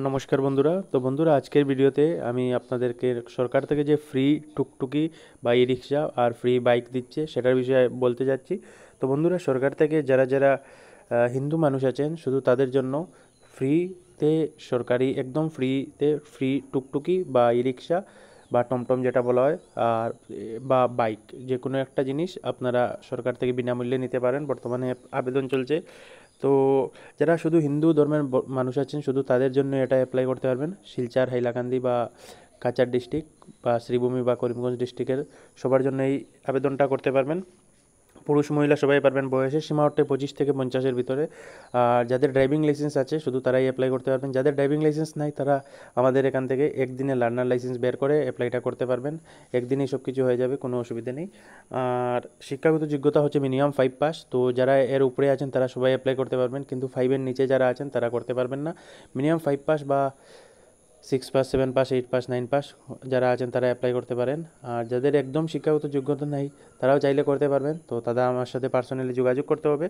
নমস্কার বন্ধুরা। তো বন্ধুরা, আজকের ভিডিওতে আমি আপনাদেরকে সরকার থেকে যে ফ্রি টুকটুকি বা ই রিক্সা আর ফ্রি বাইক দিচ্ছে সেটার বিষয়ে বলতে যাচ্ছি। তো বন্ধুরা, সরকার থেকে যারা যারা হিন্দু মানুষ আছেন শুধু তাদের জন্য ফ্রিতে সরকারি একদম ফ্রিতে ফ্রি টুকটুকি বা ই রিক্সা বা টমটম যেটা বলা হয় আর বা বাইক যে কোনো একটা জিনিস আপনারা সরকার থেকে বিনামূল্যে নিতে পারেন। বর্তমানে আবেদন চলছে। তো যারা শুধু হিন্দু ধর্মের মানুষ আছেন শুধু তাদের জন্য এটা অ্যাপ্লাই করতে পারবেন। শিলচর, হাইলাকান্দি বা কাছাড় ডিস্ট্রিক্ট বা শ্রীভূমি বা করিমগঞ্জ ডিস্ট্রিক্টের সবার জন্য এই আবেদনটা করতে পারবেন। পুরুষ মহিলা সবাই পারবেন। বয়সের সীমা হচ্ছে 25 থেকে 50-এর ভিতরে। আর যাদের ড্রাইভিং লাইসেন্স আছে শুধু তারাই অ্যাপ্লাই করতে পারবেন। যাদের ড্রাইভিং লাইসেন্স নাই তারা আমাদের এখান থেকে একদিনে লার্নার লাইসেন্স বের করে অ্যাপ্লাইটা করতে পারবেন। একদিনেই সব কিছু হয়ে যাবে, কোনো অসুবিধা নেই। আর শিক্ষাগত যোগ্যতা হচ্ছে মিনিমাম 5 পাস। তো যারা এর উপরে আছেন তারা সবাই অ্যাপ্লাই করতে পারবেন, কিন্তু 5-এর নিচে যারা আছেন তারা করতে পারবেন না। মিনিমাম 5 পাস বা 6 পাস, 7 পাস, 8 পাস, 9 পাস যারা আছেন তারা অ্যাপ্লাই করতে পারেন। আর যাদের একদম শিক্ষাগত যোগ্যতা নেই তারাও চাইলে করতে পারবেন। তো তারা আমার সাথে পার্সোনালি যোগাযোগ করতে হবে।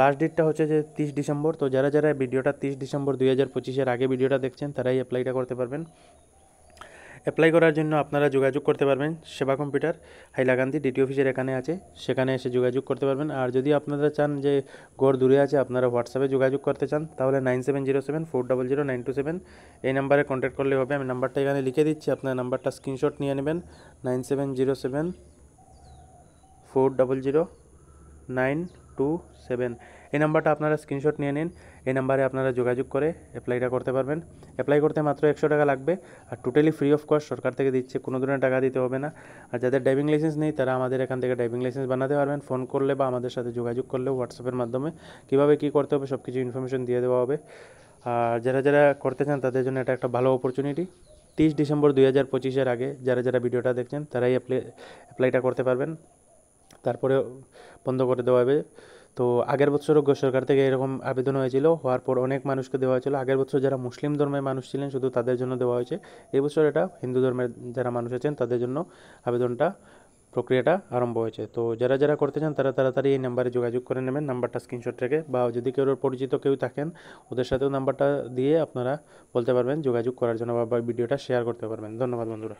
লাস্ট ডেটটা হচ্ছে যে 30 ডিসেম্বর। তো যারা যারা ভিডিওটা 30 ডিসেম্বর 2025-এর আগে ভিডিওটা দেখছেন তারাই অ্যাপ্লাইটা করতে পারবেন। অ্যাপ্লাই করার জন্য আপনারা যোগাযোগ করতে পারবেন সেবা কম্পিউটার, হাইলাকান্দি ডিটি অফিসের এখানে আছে, সেখানে এসে যোগাযোগ করতে পারবেন। আর যদি আপনারা চান যে ঘর দূরে আছে, আপনারা হোয়াটসঅ্যাপে যোগাযোগ করতে চান, তাহলে 9707400927 এই নাম্বারে কন্ট্যাক্ট করলে হবে। আমি নাম্বারটা এখানে লিখে দিচ্ছি, আপনার নাম্বারটা স্ক্রিনশট নিয়ে নেবেন। 9707400927 এই নাম্বারটা আপনারা স্ক্রিনশট নিয়ে নিন। এই নাম্বারে আপনারা যোগাযোগ করে অ্যাপ্লাইটা করতে পারবেন। অ্যাপ্লাই করতে মাত্র 100 টাকা লাগবে। আর টোটালি ফ্রি অফ কস্ট সরকার থেকে দিচ্ছে, কোনো ধরনের টাকা দিতে হবে না। আর যাদের ড্রাইভিং লাইসেন্স নেই তারা আমাদের এখান থেকে ড্রাইভিং লাইসেন্স বানাতে পারবেন। ফোন করলে বা আমাদের সাথে যোগাযোগ করলে হোয়াটসঅ্যাপের মাধ্যমে কীভাবে কী করতে হবে সব কিছু ইনফরমেশন দিয়ে দেওয়া হবে। আর যারা যারা করতে চান তাদের জন্য এটা একটা ভালো অপরচুনিটি। 30 ডিসেম্বর 2025-এর আগে যারা যারা ভিডিওটা দেখছেন তারাই অ্যাপ্লাইটা করতে পারবেন, তারপরে বন্ধ করে দেওয়া হবে। তো আগের বছরও সরকার থেকে এরকম আবেদন হয়েছিল, হওয়ার পর অনেক মানুষকে দেওয়া হয়েছিল। আগের বছর যারা মুসলিম ধর্মের মানুষ ছিলেন শুধু তাদের জন্য দেওয়া হয়েছে। এই বছর এটা হিন্দু ধর্মের যারা মানুষ আছেন তাদের জন্য আবেদনটা প্রক্রিয়াটা আরম্ভ হয়েছে। তো যারা যারা করতে চান তারা তাড়াতাড়ি এই নাম্বারে যোগাযোগ করে নেবেন, নাম্বারটা স্ক্রিনশট রেখে, বা যদি কেউ পরিচিত কেউ থাকেন ওদের সাথেও নাম্বারটা দিয়ে আপনারা বলতে পারবেন যোগাযোগ করার জন্য বা ভিডিওটা শেয়ার করতে পারবেন। ধন্যবাদ বন্ধুরা।